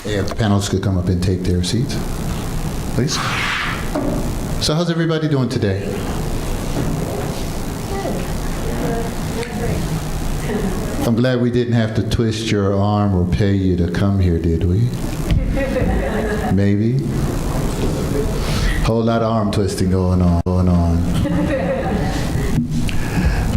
If the panelists could come up and take their seats, please. So how's everybody doing today? I'm glad we didn't have to twist your arm or pay you to come here, did we? Maybe. Whole lot of arm twisting going on.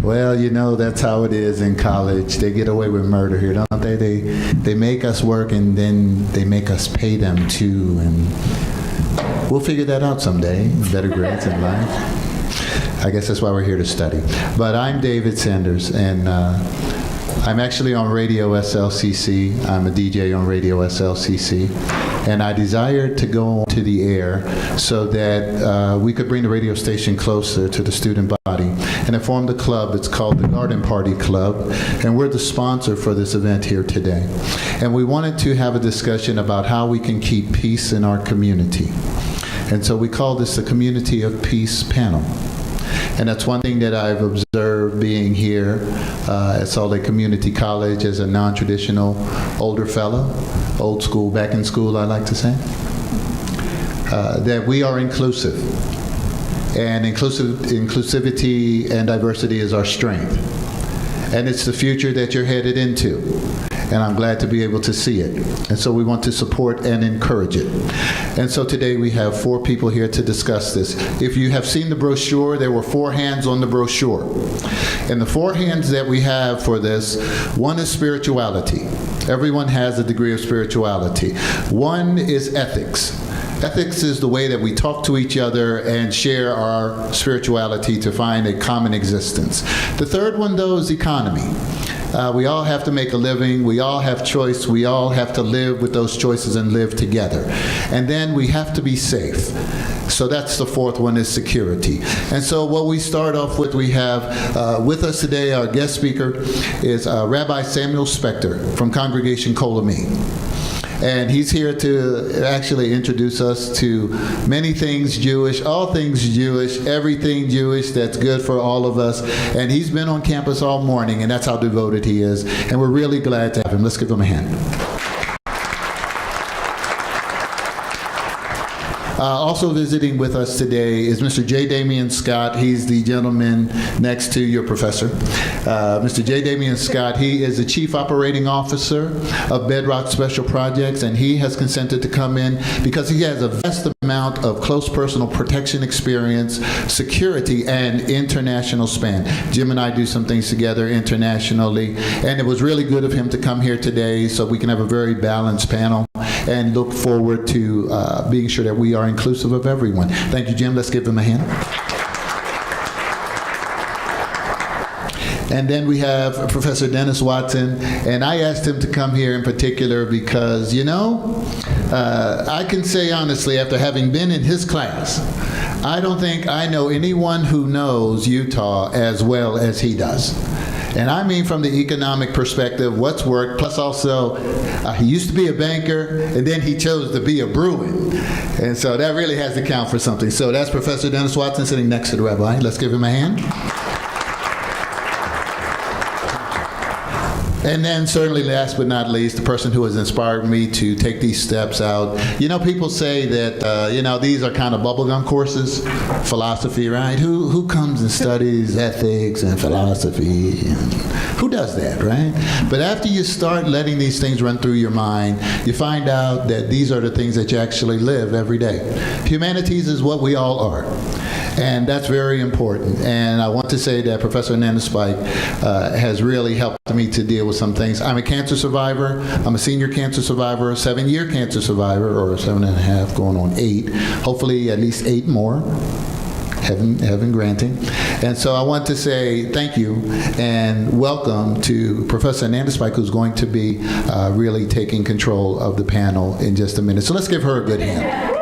Well, you know, that's how it is in college. They get away with murder here, don't they? They make us work and then they make us pay them too. And we'll figure that out someday. Better grades in life. I guess that's why we're here to study. But I'm David Sanders, and I'm actually on Radio SLCC. I'm a DJ on Radio SLCC. And I desired to go to the air so that we could bring the radio station closer to the student body. And I formed a club. It's called the Garden Party Club. And we're the sponsor for this event here today. And we wanted to have a discussion about how we can keep peace in our community. And so we call this the Community of Peace panel. And that's one thing that I've observed being here at Salt Lake Community College as a non-traditional older fellow, old school, back in school, I like to say, that we are inclusive. And inclusivity and diversity is our strength. And it's the future that you're headed into. And I'm glad to be able to see it. And so we want to support and encourage it. And so today we have 4 people here to discuss this. If you have seen the brochure, there were 4 hands on the brochure. And the 4 hands that we have for this, one is spirituality. Everyone has a degree of spirituality. One is ethics. Ethics is the way that we talk to each other and share our spirituality to find a common existence. The third one, though, is economy. We all have to make a living. We all have choice. We all have to live with those choices and live together. And then we have to be safe. So that's the 4th one, is security. And so what we start off with, we have with us today, our guest speaker is Rabbi Samuel Spector from Congregation Kol Ami. And he's here to actually introduce us to many things Jewish, all things Jewish, everything Jewish that's good for all of us. And he's been on campus all morning, and that's how devoted he is. And we're really glad to have him. Let's give him a hand. Also visiting with us today is Mr. J. Damian Scott. He's the gentleman next to your professor. Mr. J. Damian Scott, he is the Chief Operating Officer of Bedrock Special Projects, and he has consented to come in because he has a vast amount of close personal protection experience, security, and international span. Jim and I do some things together internationally, and it was really good of him to come here today so we can have a very balanced panel and look forward to being sure that we are inclusive of everyone. Thank you, Jim. Let's give him a hand. And then we have Professor Dennis Watson, and I asked him to come here in particular because, you know, I can say honestly, after having been in his class, I don't think I know anyone who knows Utah as well as he does. And I mean from the economic perspective, what's worked, plus also he used to be a banker, and then he chose to be a Bruin. And so that really has to count for something. So that's Professor Dennis Watson sitting next to the rabbi. Let's give him a hand. And then certainly last but not least, the person who has inspired me to take these steps out. You know, people say that, you know, these are kind of bubblegum courses, philosophy, right? Who comes and studies ethics and philosophy? And who does that, right? But after you start letting these things run through your mind, you find out that these are the things that you actually live every day. Humanities is what we all are. And that's very important. And I want to say that Professor Ananda Spike has really helped me to deal with some things. I'm a cancer survivor. I'm a senior cancer survivor, a 7-year cancer survivor, or 7.5, going on 8. Hopefully at least 8 more. Heaven granting. And so I want to say thank you and welcome to Professor Ananda Spike, who's going to be really taking control of the panel in just a minute. So let's give her a good hand.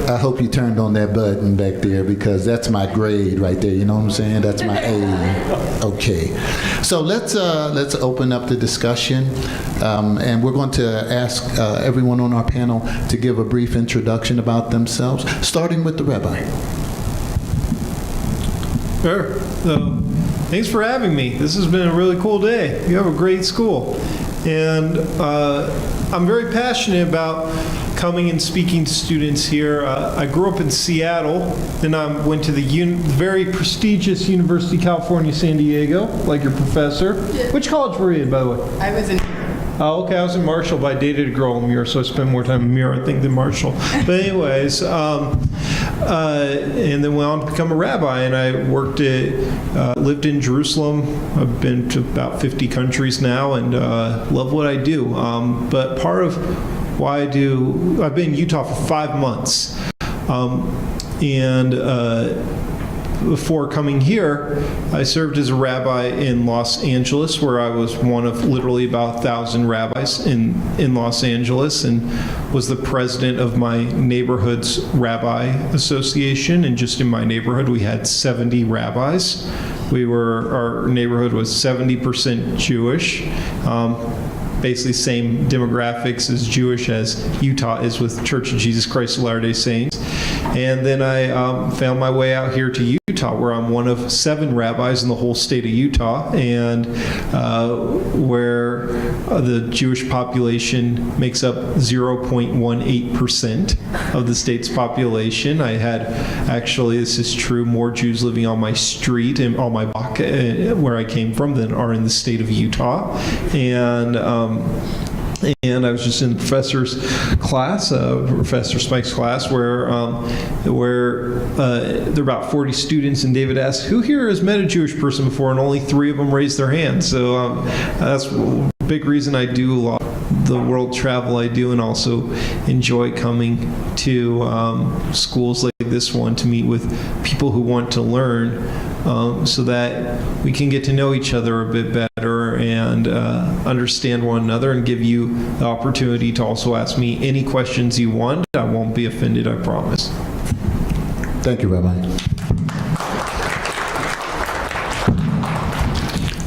I hope you turned on that button back there because that's my grade right there. You know what I'm saying? That's my A. Okay. So let's open up the discussion, and we're going to ask everyone on our panel to give a brief introduction about themselves, starting with the rabbi. Sure. So, Thanks for having me. This has been a really cool day. You have a great school. And I'm very passionate about coming and speaking to students here. I grew up in Seattle, then I went to the very prestigious University of California, San Diego, like your professor. Yeah. Which college were you in, by the way? I was in. Oh, okay. I was in Marshall, but I dated a girl in Muir, so I spent more time in Muir, I think, than Marshall. But anyways, and then went on to become a rabbi, and I lived in Jerusalem. I've been to about 50 countries now, and love what I do. But part of why I've been in Utah for 5 months, and before coming here, I served as a rabbi in Los Angeles, where I was one of literally about 1,000 rabbis in Los Angeles, and was the president of my neighborhood's rabbi association. And just in my neighborhood, we had 70 rabbis. Our neighborhood was 70% Jewish. Basically same demographics as Jewish as Utah is with Church of Jesus Christ of Latter-day Saints. And then I found my way out here to Utah, where I'm one of 7 rabbis in the whole state of Utah, and where the Jewish population makes up 0.18% of the state's population. I had, actually, this is true, more Jews living on my street and on my block where I came from than are in the state of Utah. And I was just in the professor's class, Professor Spike's class, where there were about 40 students, and David asked, who here has met a Jewish person before? And only 3 of them raised their hands. So that's a big reason I do a lot of the world travel I do, and also enjoy coming to schools like this one to meet with people who want to learn, so that we can get to know each other a bit better and understand one another, and give you the opportunity to also ask me any questions you want. I won't be offended, I promise. Thank you, Rabbi.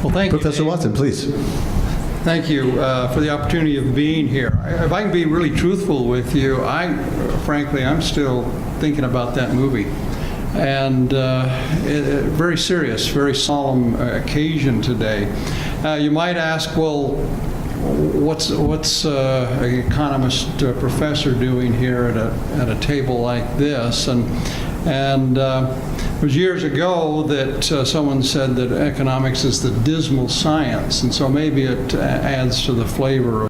Well, thank you, Professor Watson, please. Thank you for the opportunity of being here. If I can be really truthful with you, frankly, I'm still thinking about that movie. And very serious, very solemn occasion today. You might ask, well, what's an economist professor doing here at a table like this? And it was years ago that someone said that economics is the dismal science, and so maybe it adds to the flavor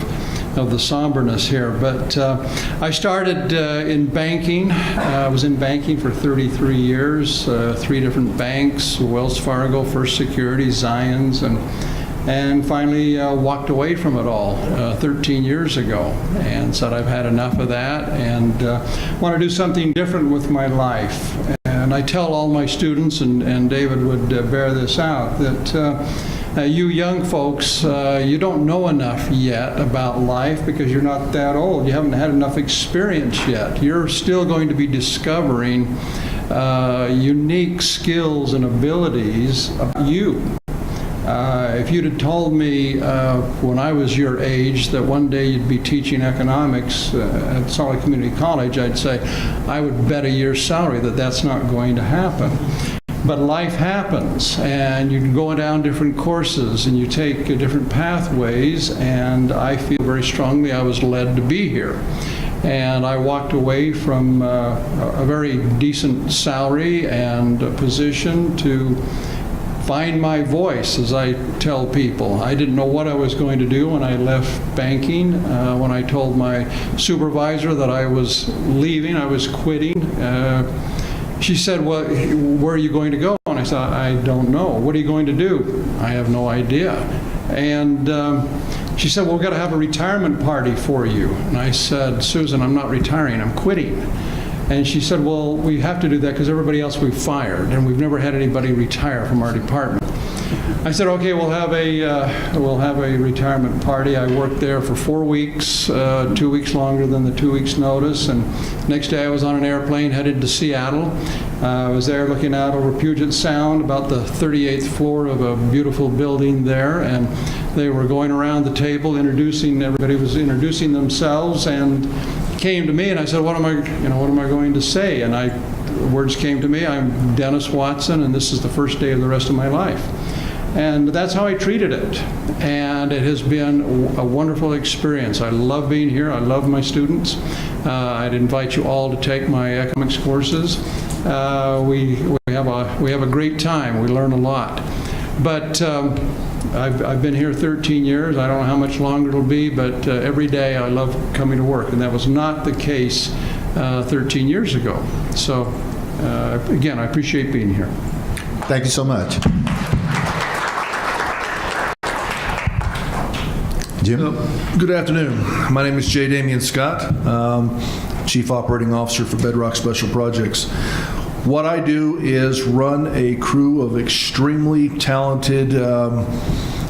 of the somberness here. But I started in banking. I was in banking for 33 years, 3 different banks, Wells Fargo, First Securities, Zions, and finally walked away from it all 13 years ago, and said I've had enough of that and want to do something different with my life. And I tell all my students, and David would bear this out, that you young folks, you don't know enough yet about life because you're not that old. You haven't had enough experience yet. You're still going to be discovering unique skills and abilities about you. If you'd have told me when I was your age that one day you'd be teaching economics at Salt Lake Community College, I'd say I would bet a year's salary that that's not going to happen. But life happens, and you go down different courses, and you take different pathways, and I feel very strongly I was led to be here. And I walked away from a very decent salary and a position to find my voice, as I tell people. I didn't know what I was going to do when I left banking. When I told my supervisor that I was leaving, I was quitting, she said, well, where are you going to go? And I said, I don't know. What are you going to do? I have no idea. And she said, well, we've got to have a retirement party for you. And I said, Susan, I'm not retiring, I'm quitting. And she said, well, we have to do that because everybody else we've fired, and we've never had anybody retire from our department. I said, okay, we'll have a retirement party. I worked there for 4 weeks, 2 weeks longer than the 2 weeks notice, and next day I was on an airplane headed to Seattle. I was there looking out over Puget Sound, about the 38th floor of a beautiful building there, and they were going around the table everybody was introducing themselves, and came to me, and I said, what am I going to say? And words came to me, I'm Dennis Watson, and this is the first day of the rest of my life. And that's how I treated it. And it has been a wonderful experience. I love being here. I love my students. I'd invite you all to take my economics courses. We have a great time. We learn a lot. But I've been here 13 years. I don't know how much longer it'll be, but every day I love coming to work. And that was not the case 13 years ago. So again, I appreciate being here. Thank you so much. Jim? Good afternoon. My name is J. Damian Scott, Chief Operating Officer for Bedrock Special Projects. What I do is run a crew of extremely talented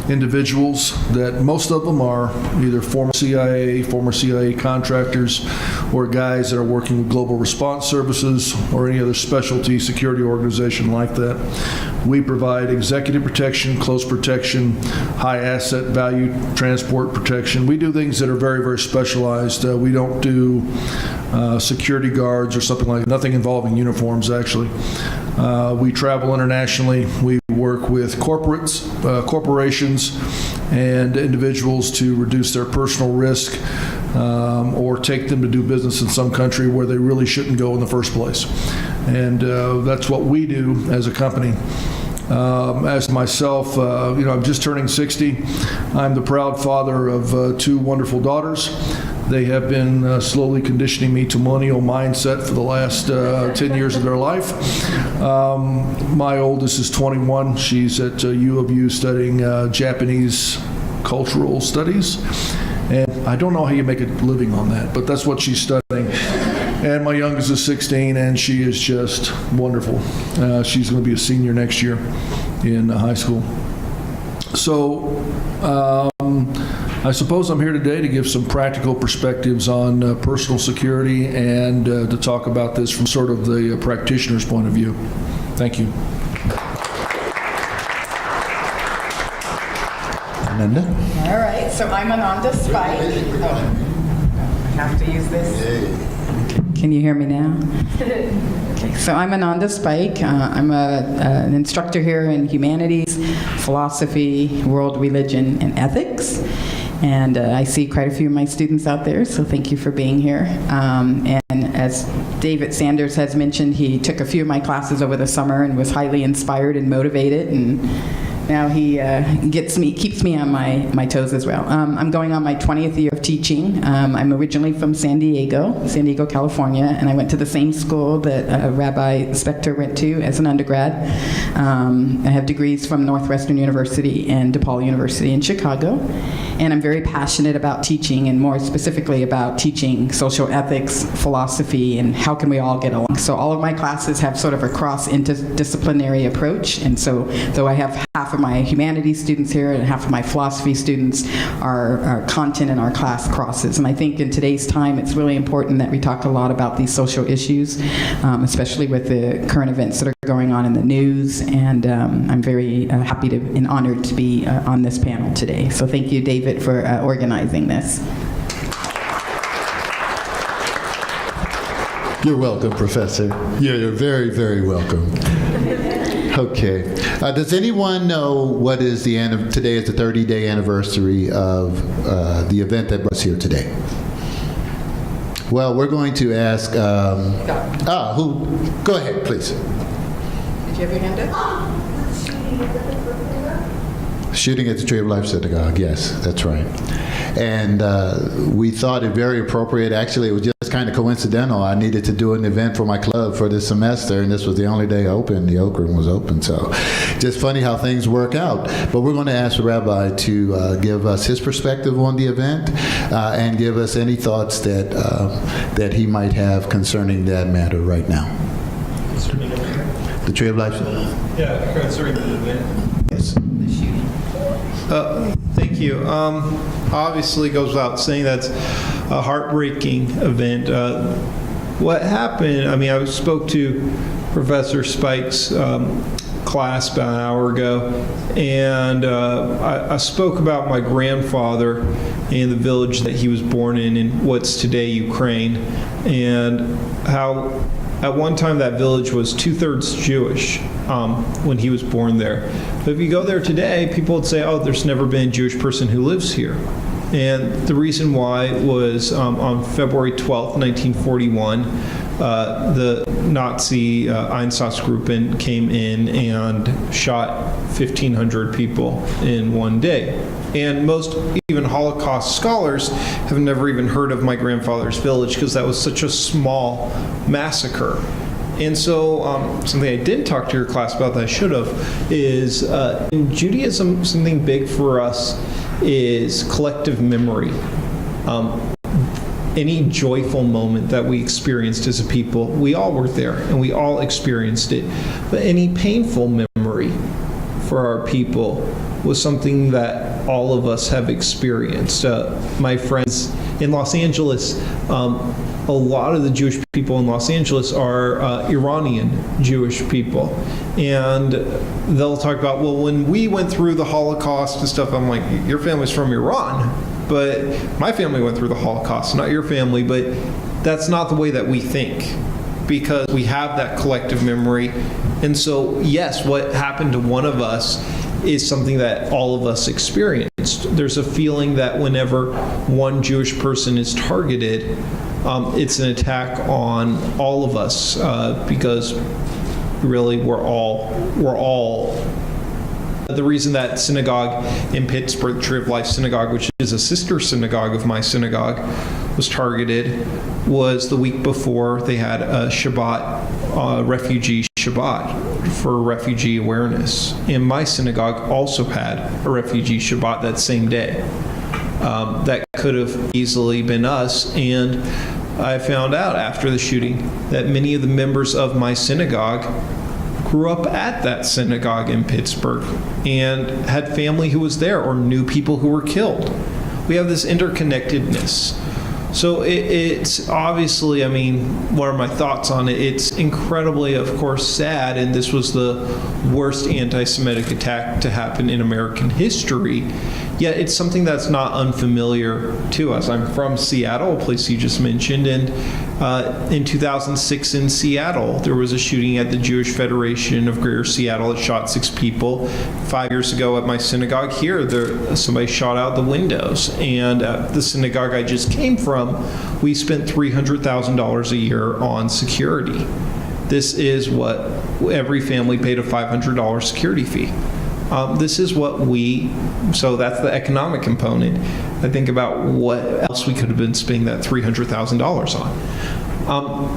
individuals that most of them are either former CIA contractors, or guys that are working with Global Response Services or any other specialty security organization like that. We provide executive protection, close protection, high asset value transport protection. We do things that are very, very specialized. We don't do security guards or something like that. Nothing involving uniforms, actually. We travel internationally. We work with corporations and individuals to reduce their personal risk or take them to do business in some country where they really shouldn't go in the first place. And that's what we do as a company. As myself, I'm just turning 60. I'm the proud father of two wonderful daughters. They have been slowly conditioning me to millennial mindset for the last 10 years of their life. My oldest is 21. She's at U of U studying Japanese cultural studies. And I don't know how you make a living on that, but that's what she's studying. And my youngest is 16, and she is just wonderful. She's going to be a senior next year in high school. So I suppose I'm here today to give some practical perspectives on personal security and to talk about this from sort of the practitioner's point of view. Thank you. Ananda? All right, so I'm Ananda Spike. Oh, I have to use this. Can you hear me now? Okay, so I'm Ananda Spike. I'm an instructor here in humanities, philosophy, world religion, and ethics. And I see quite a few of my students out there, so thank you for being here. And as David Sanders has mentioned, he took a few of my classes over the summer and was highly inspired and motivated, and now he keeps me on my toes as well. I'm going on my 20th year of teaching. I'm originally from San Diego, California, and I went to the same school that Rabbi Spector went to as an undergrad. I have degrees from Northwestern University and DePaul University in Chicago. And I'm very passionate about teaching, and more specifically about teaching social ethics, philosophy, and how can we all get along. So all of my classes have sort of a cross-interdisciplinary approach, and so though I have half of my humanities students here and half of my philosophy students, our content in our class crosses. And I think in today's time, it's really important that we talk a lot about these social issues, especially with the current events that are going on in the news. And I'm very happy and honored to be on this panel today. So thank you, David, for organizing this. You're welcome, Professor. You're very, very welcome. Okay. Does anyone know what is today is the 30-day anniversary of the event that brought us here today? Well, we're going to ask, who? Go ahead, please. Did you have your hand up? Shooting at the Tree of Life Synagogue, yes, that's right. And we thought it very appropriate. Actually, it was just kind of coincidental. I needed to do an event for my club for this semester, and this was the only day open. The Oak Room was open, so just funny how things work out. But we're going to ask the Rabbi to give us his perspective on the event and give us any thoughts that he might have concerning that matter right now. The Tree of Life? Yeah, concerning the event. Yes. Thank you. Obviously, goes without saying that's a heartbreaking event. What happened? I mean, I spoke to Professor Spike's class about an hour ago, and I spoke about my grandfather and the village that he was born in what's today Ukraine, and how at one time, that village was 2/3 Jewish when he was born there. But if you go there today, people would say, oh, there's never been a Jewish person who lives here. And the reason why was on February 12th, 1941, the Nazi Einsatzgruppen came in and shot 1,500 people in one day. And most, even Holocaust scholars, have never even heard of my grandfather's village because that was such a small massacre. And so something I didn't talk to your class about that I should have is in Judaism, something big for us is collective memory. Any joyful moment that we experienced as a people, we all were there and we all experienced it. But any painful memory for our people was something that all of us have experienced. My friends in Los Angeles, a lot of the Jewish people in Los Angeles are Iranian Jewish people. And they'll talk about, well, when we went through the Holocaust and stuff, I'm like, your family's from Iran, but my family went through the Holocaust, not your family. But that's not the way that we think, because we have that collective memory. And so, yes, what happened to one of us is something that all of us experienced. There's a feeling that whenever one Jewish person is targeted, it's an attack on all of us, because really we're all. The reason that synagogue in Pittsburgh, Tree of Life Synagogue, which is a sister synagogue of my synagogue, was targeted was the week before they had a Shabbat, refugee Shabbat for refugee awareness. And my synagogue also had a refugee Shabbat that same day. That could have easily been us. And I found out after the shooting that many of the members of my synagogue grew up at that synagogue in Pittsburgh and had family who was there or knew people who were killed. We have this interconnectedness. So it's obviously, I mean, what are my thoughts on it? It's incredibly, of course, sad, and this was the worst anti-Semitic attack to happen in American history. Yet it's something that's not unfamiliar to us. I'm from Seattle, a place you just mentioned, and in 2006 in Seattle, there was a shooting at the Jewish Federation of Greater Seattle that shot 6 people. 5 years ago at my synagogue here, somebody shot out the windows. And the synagogue I just came from, we spent $300,000 a year on security. This is what every family paid, a $500 security fee. This is what so that's the economic component. I think about what else we could have been spending that $300,000 on.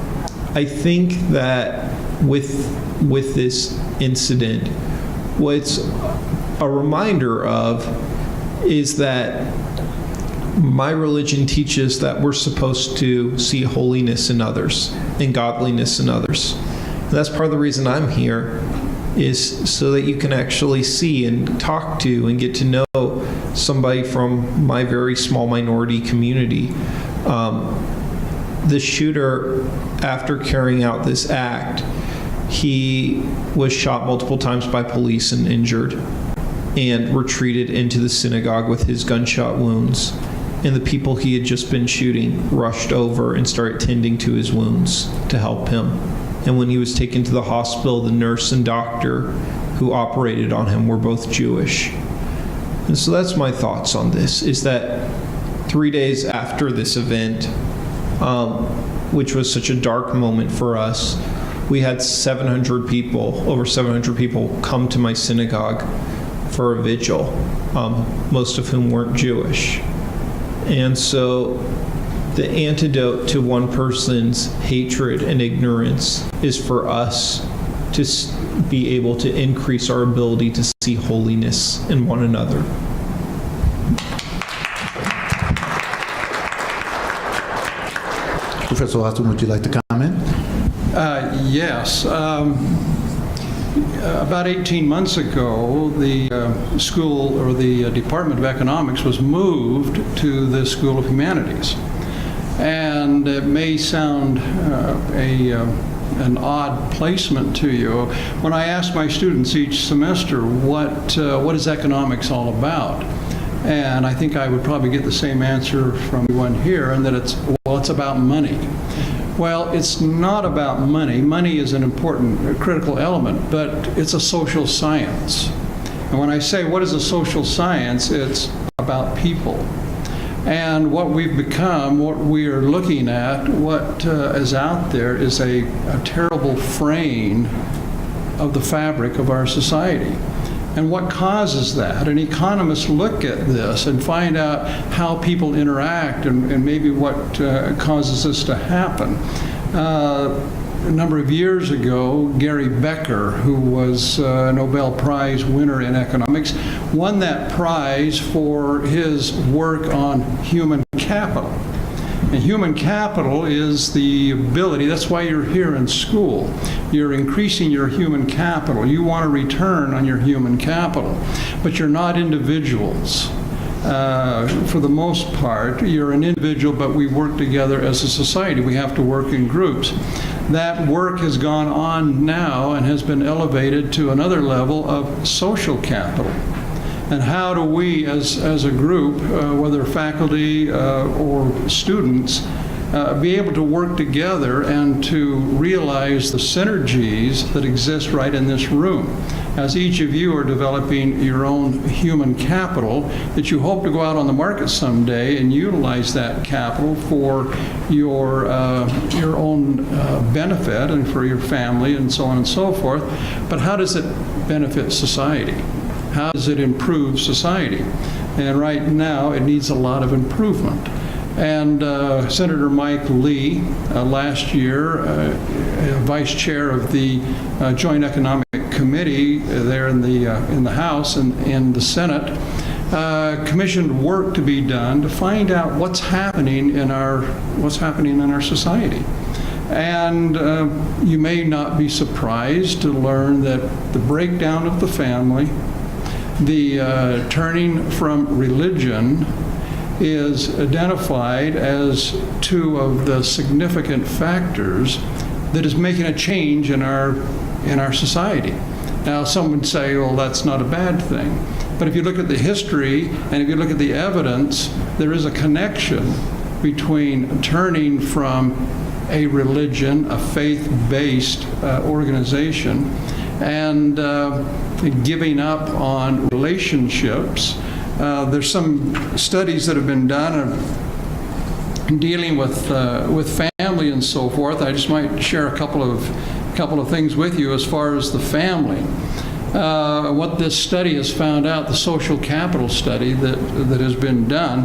I think that with this incident, what's a reminder of is that my religion teaches that we're supposed to see holiness in others and godliness in others. And that's part of the reason I'm here, is so that you can actually see and talk to and get to know somebody from my very small minority community. The shooter, after carrying out this act, he was shot multiple times by police and injured and retreated into the synagogue with his gunshot wounds. And the people he had just been shooting rushed over and started tending to his wounds to help him. And when he was taken to the hospital, the nurse and doctor who operated on him were both Jewish. And so that's my thoughts on this, is that 3 days after this event, which was such a dark moment for us, we had over 700 people come to my synagogue for a vigil, most of whom weren't Jewish. And so the antidote to one person's hatred and ignorance is for us to be able to increase our ability to see holiness in one another. Professor Austin, would you like to comment? Yes. About 18 months ago, the school, or the Department of Economics, was moved to the School of Humanities. And it may sound an odd placement to you. When I ask my students each semester, what is economics all about? And I think I would probably get the same answer from everyone here, and that it's about money. Well, it's not about money. Money is an important, critical element, but it's a social science. And when I say what is a social science, it's about people. And what we've become, what we are looking at, what is out there is a terrible fraying of the fabric of our society. And what causes that? And economists look at this and find out how people interact and maybe what causes this to happen. A number of years ago, Gary Becker, who was a Nobel Prize winner in economics, won that prize for his work on human capital. And human capital is the ability, that's why you're here in school. You're increasing your human capital. You want a return on your human capital. But you're not individuals. For the most part, you're an individual, but we work together as a society. We have to work in groups. That work has gone on now and has been elevated to another level of social capital. And how do we, as a group, whether faculty or students, be able to work together and to realize the synergies that exist right in this room? As each of you are developing your own human capital, that you hope to go out on the market someday and utilize that capital for your own benefit and for your family and so on and so forth. But how does it benefit society? How does it improve society? And right now, it needs a lot of improvement. And Senator Mike Lee, last year, vice chair of the Joint Economic Committee there in the House and in the Senate, commissioned work to be done to find out what's happening in our society. And you may not be surprised to learn that the breakdown of the family, the turning from religion, is identified as two of the significant factors that is making a change in our society. Now, some would say, well, that's not a bad thing. But if you look at the history and if you look at the evidence, there is a connection between turning from a religion, a faith-based organization, and giving up on relationships. There's some studies that have been done dealing with family and so forth. I just might share a couple of things with you as far as the family. What this study has found out, the social capital study that has been done,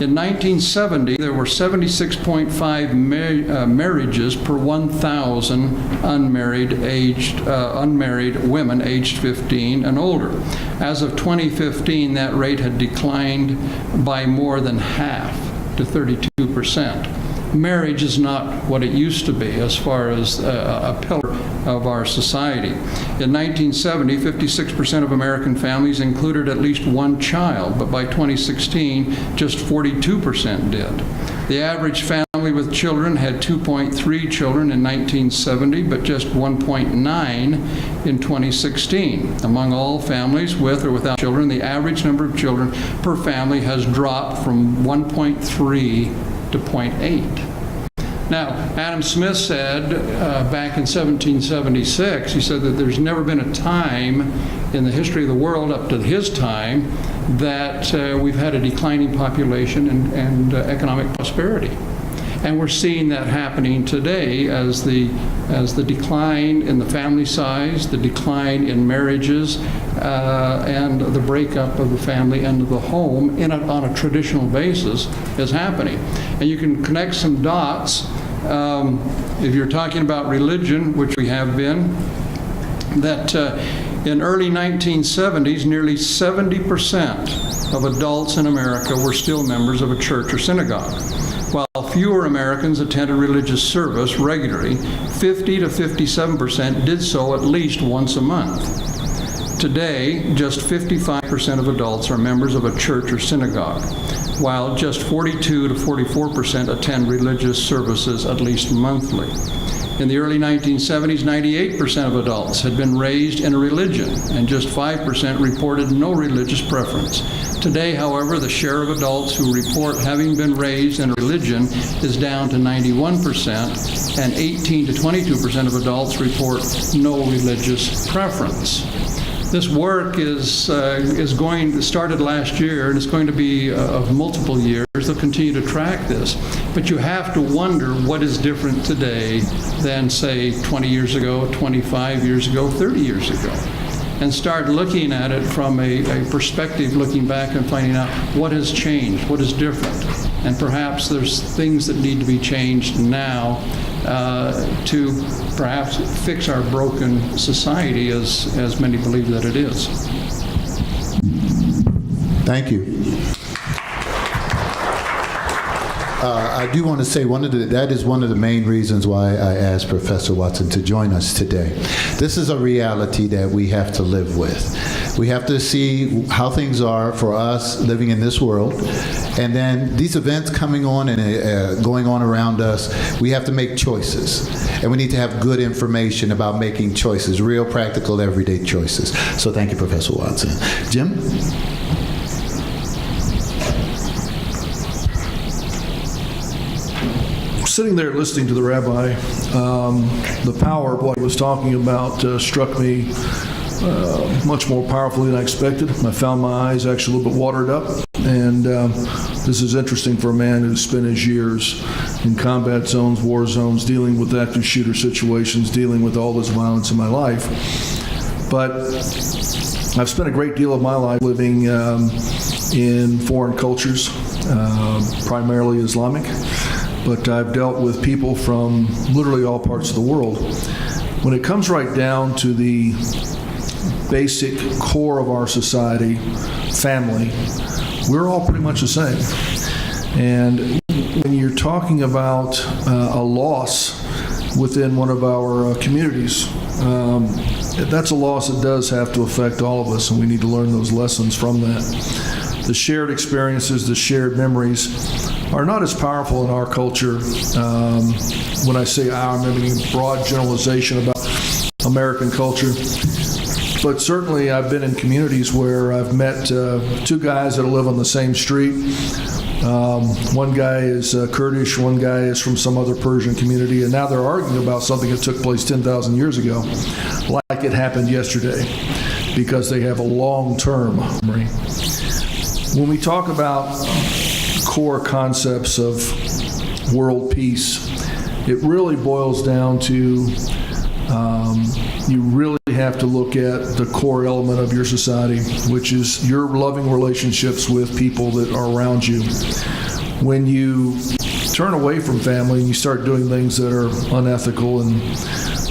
in 1970 there were 76.5 marriages per 1,000 unmarried women aged 15 and older. As of 2015, that rate had declined by more than half to 32%. Marriage is not what it used to be as far as a pillar of our society. In 1970, 56% of American families included at least one child, but by 2016, just 42% did. The average family with children had 2.3 children in 1970, but just 1.9 in 2016. Among all families with or without children, the average number of children per family has dropped from 1.3 to 0.8. Now, Adam Smith said back in 1776, he said that there's never been a time in the history of the world up to his time that we've had a declining population and economic prosperity. And we're seeing that happening today as the decline in the family size, the decline in marriages, and the breakup of the family and of the home on a traditional basis is happening. And you can connect some dots. If you're talking about religion, which we have been, that in early 1970s, nearly 70% of adults in America were still members of a church or synagogue. While fewer Americans attended religious service regularly, 50 to 57% did so at least once a month. Today, just 55% of adults are members of a church or synagogue, while just 42 to 44% attend religious services at least monthly. In the early 1970s, 98% of adults had been raised in a religion, and just 5% reported no religious preference. Today, however, the share of adults who report having been raised in a religion is down to 91%, and 18 to 22% of adults report no religious preference. This work started last year, and it's going to be of multiple years. They'll continue to track this. But you have to wonder what is different today than, say, 20 years ago, 25 years ago, 30 years ago. And start looking at it from a perspective, looking back and finding out what has changed, what is different. And perhaps there's things that need to be changed now to perhaps fix our broken society as many believe that it is. Thank you. I do want to say that is one of the main reasons why I asked Professor Watson to join us today. This is a reality that we have to live with. We have to see how things are for us living in this world, and then these events coming on and going on around us, we have to make choices. And we need to have good information about making choices, real practical everyday choices. So thank you, Professor Watson. Jim? Sitting there listening to the rabbi, the power of what he was talking about struck me much more powerfully than I expected. I found my eyes actually a little bit watered up, and this is interesting for a man who's spent his years in combat zones, war zones, dealing with active shooter situations, dealing with all this violence in my life. But I've spent a great deal of my life living in foreign cultures, primarily Islamic. But I've dealt with people from literally all parts of the world. When it comes right down to the basic core of our society, family, we're all pretty much the same. And when you're talking about a loss within one of our communities, that's a loss that does have to affect all of us, and we need to learn those lessons from that. The shared experiences, the shared memories are not as powerful in our culture. When I say our, I'm making a broad generalization about American culture. But certainly I've been in communities where I've met two guys that live on the same street. One guy is Kurdish, one guy is from some other Persian community, and now they're arguing about something that took place 10,000 years ago, like it happened yesterday, because they have a long-term memory. When we talk about core concepts of world peace, it really boils down to you really have to look at the core element of your society, which is your loving relationships with people that are around you. When you turn away from family and you start doing things that are unethical and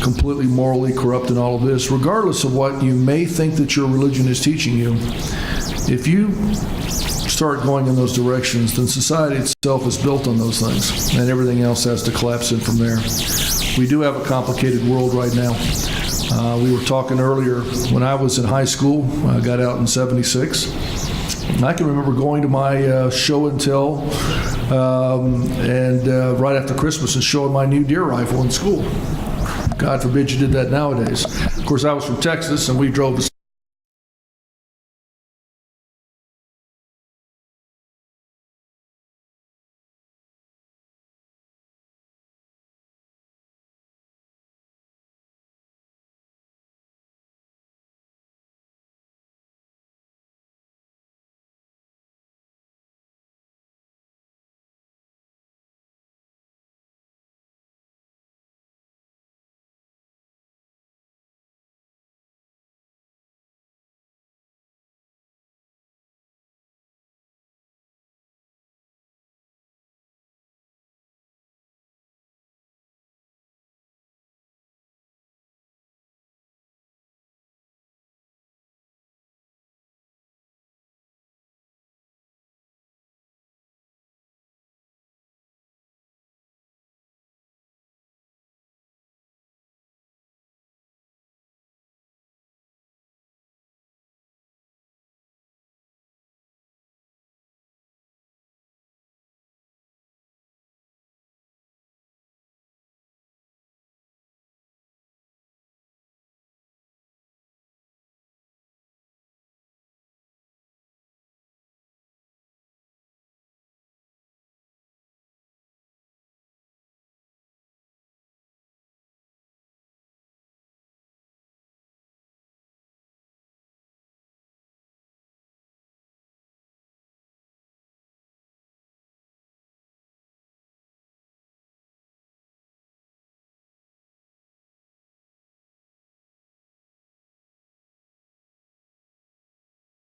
completely morally corrupt and all of this, regardless of what you may think that your religion is teaching you, if you start going in those directions, then society itself is built on those things, and everything else has to collapse in from there. We do have a complicated world right now. We were talking earlier, when I was in high school, I got out in '76. I can remember going to my show and tell right after Christmas and showing my new deer rifle in school. God forbid you did that nowadays. Of course, I was from Texas, and we drove to